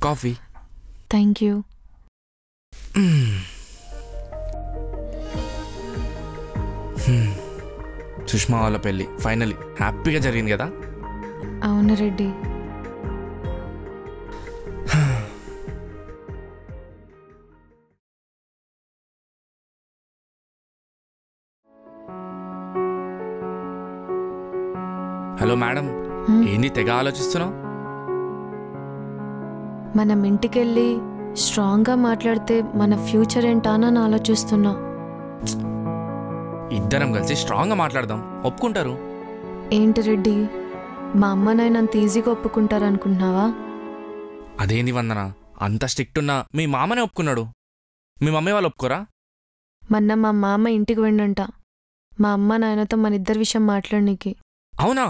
Coffee. Thank you. Sushma వాళ్ళ పెళ్ళి finally హ్యాపీగా జరిగింది కదా? అవును రెడ్డి. హలో మేడం, ఏంది తెగ ఆలోచిస్తున్నావు? మనం ఇంటికెళ్ళి స్ట్రాంగ్గా మాట్లాడితే మన ఫ్యూచర్ ఏంటా అని ఆలోచిస్తున్నా. ఇద్దరం కలిసి స్ట్రాంగ్గా మాట్లాడదాం, ఒప్పుకుంటారు. ఏంటి రెడ్డి, మా అమ్మ నాయన అంత ఈజీగా ఒప్పుకుంటారనుకుంటున్నావా? అదేంది వందన, అంత స్ట్రిక్ట్ ఉన్నా మీ మామనే ఒప్పుకున్నాడు. మీ మమ్మీ వాళ్ళు ఒప్పుకోరా? మొన్న మా మామ ఇంటికి వెళ్ళంట మా అమ్మ నాయనతో మన ఇద్దరి విషయం మాట్లాడనీకి. అవునా?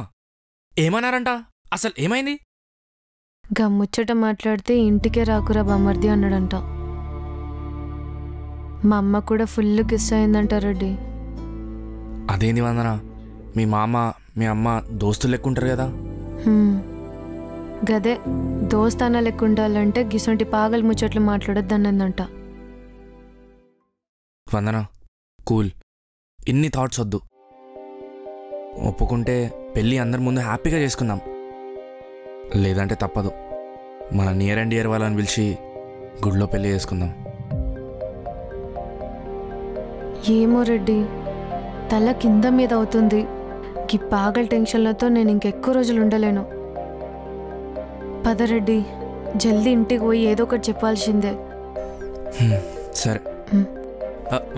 ఏమన్నారంట? అసలు ఏమైంది? ముచ్చట మాట్లాడితే ఇంటికే రాకురా బామర్ది అన్నాడంట. మా అమ్మ కూడా ఫుల్ కిస్ అయిందంట రెడ్డి. అదేంది వందన, మీ మామ మీ అమ్మ దోస్తులు లెక్కుంటారు కదా? గదే దోస్తానా లెక్క ఉండాలంటే గిసొంటి పాగలు ముచ్చట్లు మాట్లాడొద్దన్నదంట. వందన కూల్, ఇన్ని థాట్స్ వద్దు. ఒప్పుకుంటే పెళ్ళి అందరి ముందు హ్యాపీగా చేసుకుందాం, లేదంటే తప్పదు. మన నియర్ అండ్ ఇయర్ వాళ్ళని పిలిచి గుడిలో పెళ్ళి చేసుకుందాం. ఏమో రెడ్డి, తల కింద మీద అవుతుంది. ఈ పాగల్ టెన్షన్లతో నేను ఇంకెక్కువ రోజులు ఉండలేను. పదరెడ్డి, జల్దీ ఇంటికి పోయి ఏదో ఒకటి చెప్పాల్సిందే. సరే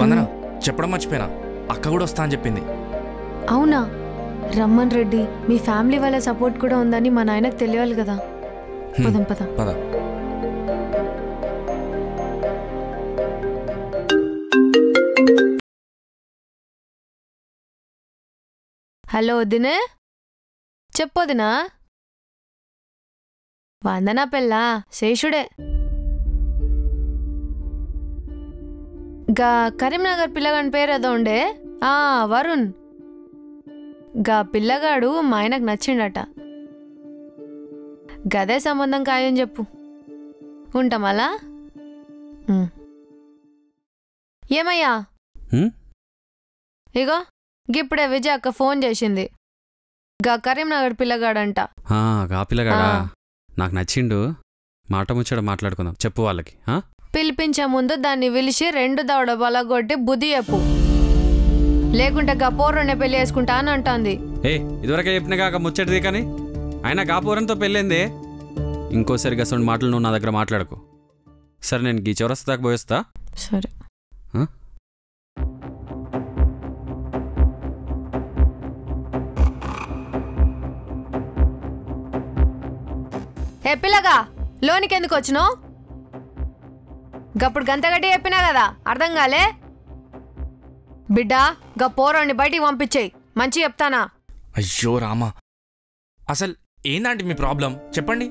వందన, చెప్పడం మర్చిపోయినా, అక్క కూడా వస్తా అని చెప్పింది. అవునా? రమ్మన్ రెడ్డి, మీ ఫ్యామిలీ వాళ్ళ సపోర్ట్ కూడా ఉందని మా నాయనకు తెలియాలి కదా. పదం పద పద. హలో వదినే, చెప్పొదినా? వందనా పెళ్ళా శేషుడే. గా కరీంనగర్ పిల్లగాని పేరేదో ఉండే, వరుణ్. గా పిల్లగాడు మా ఆయనకు నచ్చిండట. గదే సంబంధం ఖాయం చెప్పు. ఉంటామలా? ఏమయ్యా? ఇగో గిప్పుడే విజయ్ అక్క ఫోన్ చేసింది. గా కరీంనగర్ పిల్లగాడంట. గా పిల్లగాడా? నాకు నచ్చిండు. మాట ముచ్చట మాట్లాడుకుందాం, చెప్పు వాళ్ళకి. పిలిపించే ముందు దాన్ని పిలిచి 2 దవడ బలగొట్టి బుద్ధి చెప్పు, లేకుంటే గా పోరునే పెళ్లి చేసుకుంటా అని అంటాంది. ఇదివరకే చెప్పినగా ముచ్చటిది, కానీ ఆయన గా పోరంతో పెళ్ళింది. ఇంకోసారి గసండి మాటలు నువ్వు నా దగ్గర మాట్లాడకు. సరే, నేను గీ చౌరస్తా దాకా పోయేస్తా. సరే. పిల్లగా లోనికి ఎందుకు వచ్చినావు? గప్పుడు గంతగడ్డి చెప్పినా కదా, అర్థం కాలే? బిడ్డా, గా పోరాన్ని బయటికి పంపించేయి, మంచి చెప్తానా? అయ్యో రామా, అసలు ఏందంటే మీ ప్రాబ్లం చెప్పండి.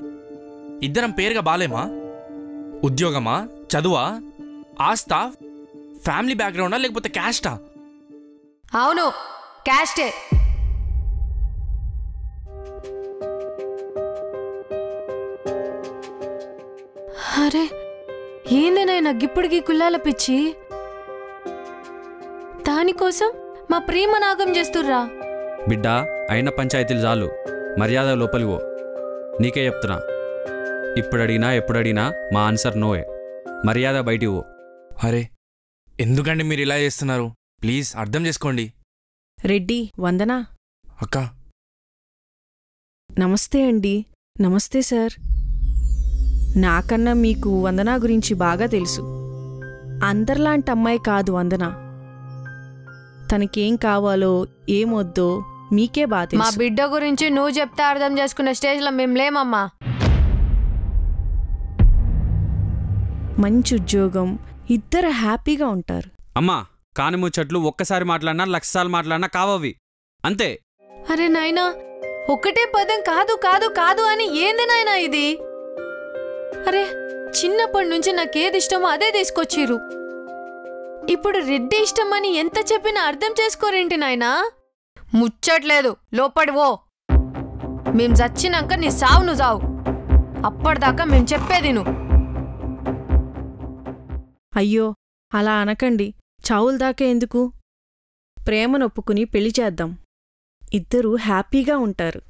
ఇద్దరం పేరుగా బాలేమా? ఉద్యోగమా, చదువా, ఆస్తా, ఫ్యామిలీ బ్యాక్గ్రౌండా, లేకపోతే క్యాస్టా? అవును, క్యాస్టే. అరే ఏందేనాయన గిప్పుడికి కుల్లాల పిచ్చి? దానికోసం మా ప్రేమ నాగం చేస్తుర్రా? బిడ్డా, అయిన పంచాయతీలు చాలు, మర్యాద లోపలివో. నీకే చెప్తున్నా, ఇప్పుడు అడిగినా ఎప్పుడు అడిగినా మా ఆన్సర్ నోయే. మర్యాద బయటివో. అరే ఎందుకండి మీరు ఇలా చేస్తున్నారు? ప్లీజ్ అర్థం చేసుకోండి. రెడ్డి, వందనా అక్క. నమస్తే అండి. నమస్తే సార్. నాకన్నా మీకు వందన గురించి బాగా తెలుసు. అందరిలాంటి అమ్మాయి కాదు వందన. తనకేం కావాలో ఏమొద్దో మీకే బాగా మా తెలుసు. బిడ్డ గురించి నువ్వు చెప్తే అర్థం చేసుకునే స్టేజ్లో మేము లేమమ్మా. మంచి ఉద్యోగం, ఇద్దరు హ్యాపీగా ఉంటారు. అమ్మా కాని ముచ్చట్లు ఒక్కసారి మాట్లాడినా 1,00,000 సార్లు మాట్లాడినా కావవి అంతే. అరే నాయనా, ఒక్కటే పదం కాదు కాదు కాదు అని ఏంది నాయనా ఇది? అరే చిన్నప్పటి నుంచి నాకేది ఇష్టమో అదే తీసుకొచ్చిర్రు. ఇప్పుడు రెడ్డి ఇష్టమని ఎంత చెప్పినా అర్థం చేసుకోరేంటి నాయనా? ముచ్చట్లేదు, లోపడివో. మేం చచ్చినాక నీ సావు నువ్వు సావు. అప్పటిదాకా మేం చెప్పేది నువ్వు. అయ్యో అలా అనకండి. చావుల దాకా ఎందుకు? ప్రేమనొప్పుకుని పెళ్లి చేద్దాం. ఇద్దరూ హ్యాపీగా ఉంటారు.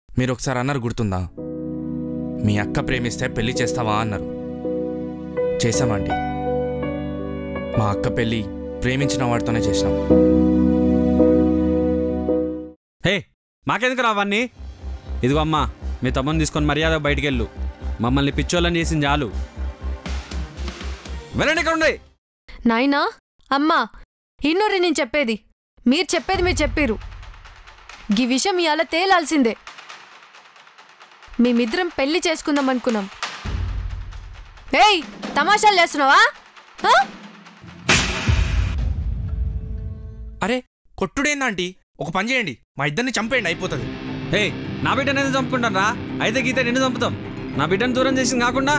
మీరు ఒకసారి అన్నారు గుర్తుందా? మీ అక్క ప్రేమిస్తే పెళ్లి చేస్తావా అన్నారు. చేశామండి. మా అక్క పెళ్లి ప్రేమించిన వాడితోనే చేసినాం. హే మాకెందుకు రావన్నీ? ఇదిగో అమ్మా, మీ తమ్ముని తీసుకొని మర్యాద బయటికెళ్ళు. మమ్మల్ని పిచ్చోళ్ళని చేసింది చాలు. వెళ్ళండి ఇక్కడ ఉండే. నాయనా, అమ్మా, ఇన్నూరి నేను చెప్పేది. మీరు చెప్పేది మీరు చెప్పిర్రు. ఈ విషయం ఇవాళ తేలాల్సిందే. మేమిద్దరం పెళ్లి చేసుకుందాం అనుకున్నాం. ఏయ్, తమాషాలు చేస్తున్నావా? ఆ? అరే కొట్టుడేందంటీ? ఒక పని చేయండి, మా ఇద్దరిని చంపేయండి, అయిపోతుంది. హే నా బిడ్డను ఎందుకు చంపుకుంటాను రా? అయితే గీతే నిన్ను చంపుతాం. నా బిడ్డను దూరం చేసింది కాకుండా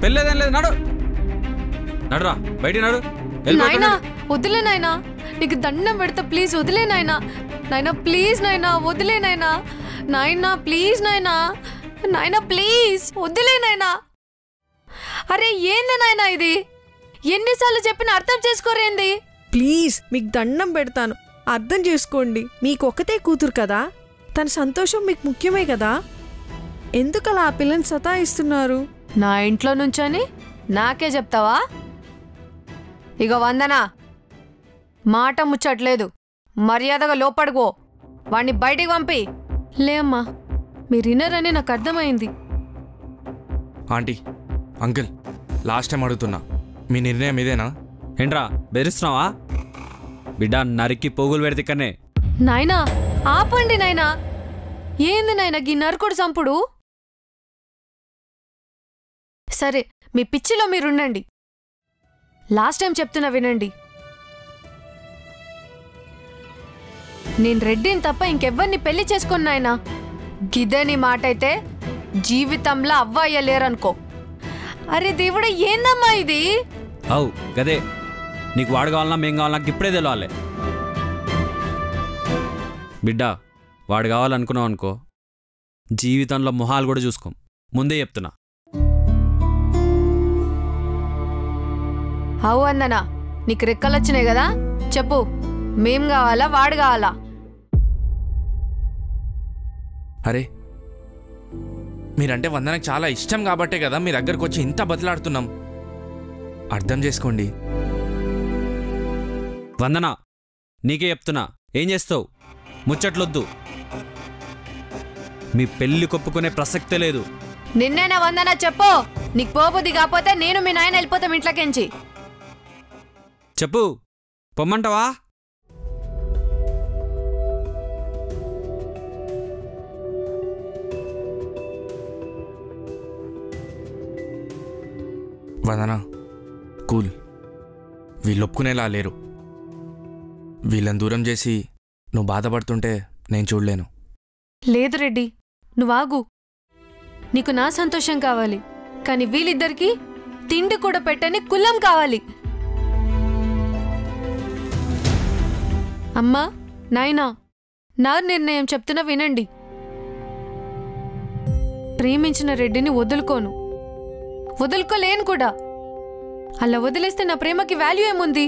పెళ్ళేదేం లేదు. నడు నడురా, బయట నడు. నాయనా వదిలే నాయనా, నీకు దండం పెడతా, ప్లీజ్ వదిలే నాయనా. నాయనా ప్లీజ్ నాయనా, వదిలే నాయనా. నాయనా ప్లీజ్ నాయనా, నాయనా ప్లీజ్ వదిలే నాయనా. అరే ఏంది నాయనా ఇది? ఎన్నిసార్లు చెప్పినా అర్థం చేసుకోరేంది? ప్లీజ్ మీకు దండం పెడతాను, అర్థం చేసుకోండి. మీకొక్కతే కూతురు కదా, తన సంతోషం మీకు ముఖ్యమే కదా. ఎందుకలా ఆ పిల్లని సతాయిస్తున్నారు? నా ఇంట్లో నుంచొని నాకే చెప్తావా? ఇగో వందనా, మాట ముచ్చట్లేదు. మర్యాదగా లోపడుకో. వాణ్ణి బయటికి పంపి. లే అమ్మా, మీరు వినరని నాకు అర్థమైంది. ఆంటీ, అంకుల్, లాస్ట్ టైం అడుగుతున్నా, మీ నిర్ణయం ఇదేనా? ఏంట్రా బెదిరిస్తున్నావా? బిడ్డ నరికి పోగులు పెడితే ఇక్కడనే. నాయనా ఆపండి నాయనా. ఏంది నాయనా గీ నరుకుడు సంపుడు? సరే మీ పిచ్చిలో మీరుండండి. లాస్ట్ టైం చెప్తున్నా వినండి. నేను రెడ్డిని తప్ప ఇంకెవ్వరిని పెళ్లి చేసుకుని నాయనా. గిదేని మాట అయితే జీవితంలో అవ్వయ్యలేరనుకో. అరే దేవుడా, ఏందమ్మా ఇది? అవు గదే, నీకు వాడు కావాలన్నా మేం కావాలన్నా నాకు ఇప్పుడే తెలియాలి. బిడ్డ వాడు కావాలనుకున్నావు అనుకో, జీవితంలో మొహాలు కూడా చూసుకోం. ముందే చెప్తున్నా. అవు అందనా, నీకు రెక్కలొచ్చినాయి కదా, చెప్పు. మేం కావాలా వాడు కావాలా? అరే మీరంటే వందనకు చాలా ఇష్టం కాబట్టే కదా మీ దగ్గరకు వచ్చి ఇంత బతిలాడుతున్నాం. అర్థం చేసుకోండి. వందన నీకే చెప్తున్నా, ఏం చేస్తావు? ముచ్చట్లొద్దు. మీ పెళ్లి కొప్పుకునే ప్రసక్తే లేదు. నిన్నేనా వందనా? చెప్పు. నీకు పోబుద్ది కాకపోతే నేను మీ నాయన వెళ్ళిపోతాం ఇంట్లోకించి. చెప్పు, పొమ్మంటావా? వందన కూల్. వీళ్ళు ఒప్పుకునేలా లేరు. వీళ్ళని దూరం చేసి నువ్వు బాధపడుతుంటే నేను చూడలేను. లేదు రెడ్డి, నువ్వాగు. నీకు నా సంతోషం కావాలి, కానీ వీళ్ళిద్దరికీ తిండి కూడా పెట్టని కులం కావాలి. అమ్మా, నాయనా, నా నిర్ణయం చెప్తున్నా వినండి. ప్రేమించిన రెడ్డిని వదులుకోను, వదులుకోలేను కూడా. అలా వదిలేస్తే నా ప్రేమకి వాల్యూ ఏముంది?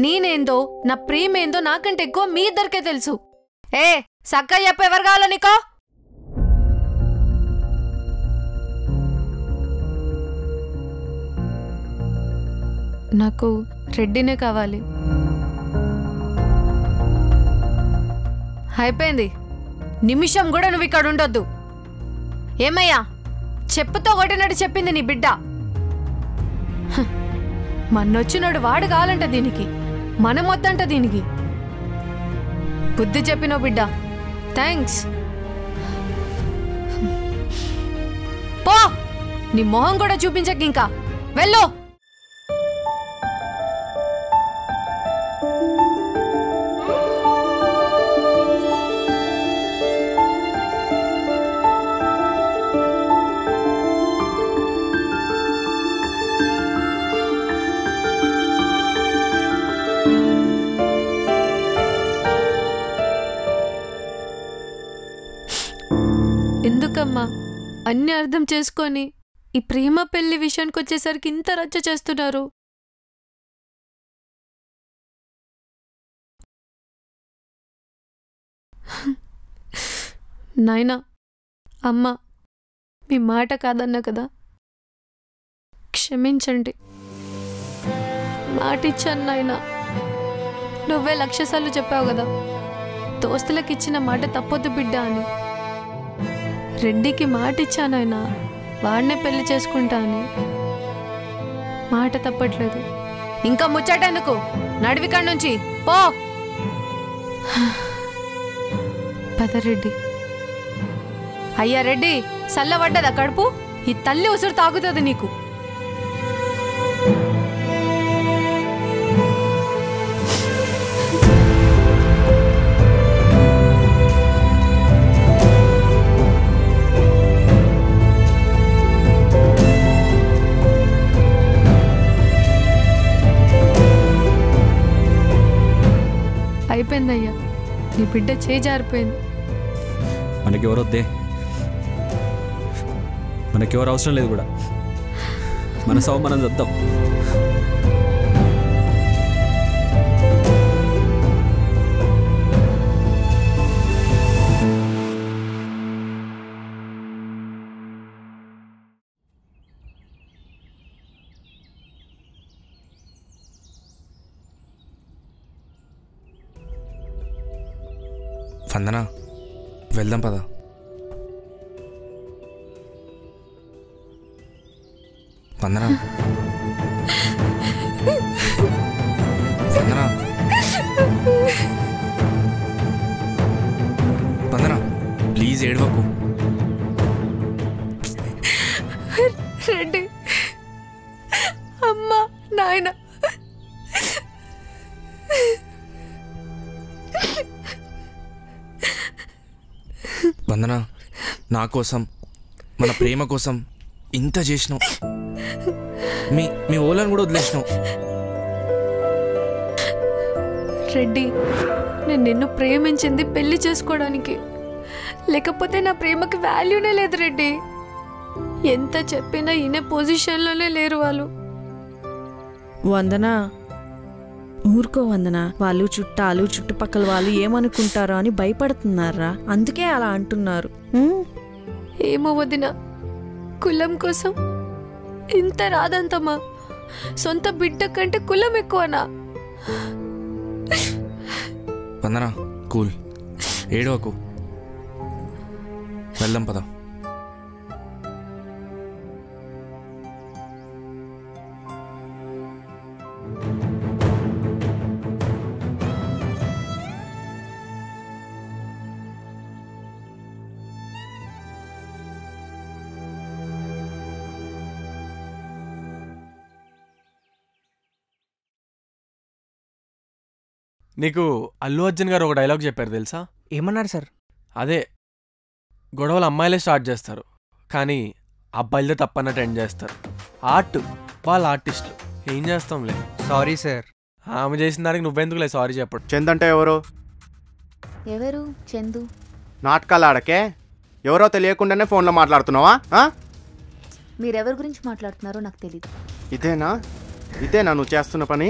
నేనేందో నా ప్రేమేందో నాకంటే ఎక్కువ మీ ఇద్దరికే తెలుసు. ఏ సక్క చెప్ప, ఎవరు కావాలో నీకో? నాకు రెడ్డినే కావాలి. అయిపోయింది. నిమిషం కూడా నువ్వు ఇక్కడ ఉండొద్దు. ఏమయ్యా, చెప్పుతో కొట్టినట్టు చెప్పింది నీ బిడ్డ. మన్నొచ్చినోడు వాడు కావాలంట దీనికి, మనం వద్దంట దీనికి. బుద్ధి చెప్పినో బిడ్డ, థ్యాంక్స్. పో, నీ మొహం కూడా చూపించక ఇంకా వెళ్ళు. ఎందుకమ్మా అన్ని అర్థం చేసుకొని ఈ ప్రేమ పెళ్లి విషయానికి వచ్చేసరికి ఇంత రచ్చ చేస్తున్నారు? నాయనా, అమ్మ మీ మాట కాదన్నా కదా, క్షమించండి. మాట ఇచ్చాను నాయనా. నువ్వే 1,00,000 సార్లు చెప్పావు కదా, దోస్తులకు ఇచ్చిన మాట తప్పొద్దు బిడ్డ అని. రెడ్డికి మాట ఇచ్చానాయనా, వాడినే పెళ్లి చేసుకుంటా అని. మాట తప్పట్లేదు. ఇంకా ముచ్చటెందుకు, నడివికాడ నుంచి పో. పదరెడ్డి. అయ్యా రెడ్డి, చల్లబడ్డదా కడుపు? ఈ తల్లి ఉసురు తాగుతుంది నీకు. అయిపోయిందయ్యా, నీ బిడ్డ చేజారిపోయింది. మనకెవరు వద్దే, మనకెవరు అవసరం లేదు కూడా. మన సవ మనం చద్దాం. వందనా, వెళ్దాం పద. వందనా, వందనా, వందనా, ప్లీజ్ ఏడవకు. రెడ్డి, అమ్మ, నాయన, వందనా, నా కోసం, మన ప్రేమ కోసం ఇంత చేసినావు. మీ ఓలను కూడా వదిలేసినావు. రెడ్డి, నేను నిన్ను ప్రేమించింది పెళ్లి చేసుకోవడానికి, లేకపోతే నా ప్రేమకి వాల్యూనే లేదు రెడ్డి. ఎంత చెప్పినా ఈయన పొజిషన్లోనే లేరు వాళ్ళు. వందనా, ఊరుకో వందనా. వాళ్ళు చుట్టాలు చుట్టుపక్కల వాళ్ళు ఏమనుకుంటారో అని భయపడుతున్నారా, అందుకే అలా అంటున్నారు. ఏమో వదిన, కులం కోసం ఇంత రాదంతమా? సొంత బిడ్డ కంటే కులం ఎక్కువనా? వందనా, కూల్, ఏడవకు. వెళ్దాం పద. నీకు అల్లు అర్జున్ గారు ఒక డైలాగ్ చెప్పారు తెలుసా? ఏమన్నారు సార్? అదే, గొడవలు అమ్మాయిలే స్టార్ట్ చేస్తారు, కానీ అబ్బాయిలదే తప్పన్నట్టు ఎండ్ చేస్తారు. ఆర్ట్, వాళ్ళ ఆర్టిస్టులు. ఏం చేస్తాంలే. Sorry sir. ఆమె చేసిన దానికి నువ్వెందుకులే సారీ చెప్పడు. చందు అంటే ఎవరు? ఎవరు చందు? నాటకాలు ఆడకే, ఎవరో తెలియకుండానే ఫోన్లో మాట్లాడుతున్నావా? మీరెవరి గురించి మాట్లాడుతున్నారో నాకు తెలీదు. ఇదేనా నువ్వు చేస్తున్న పని?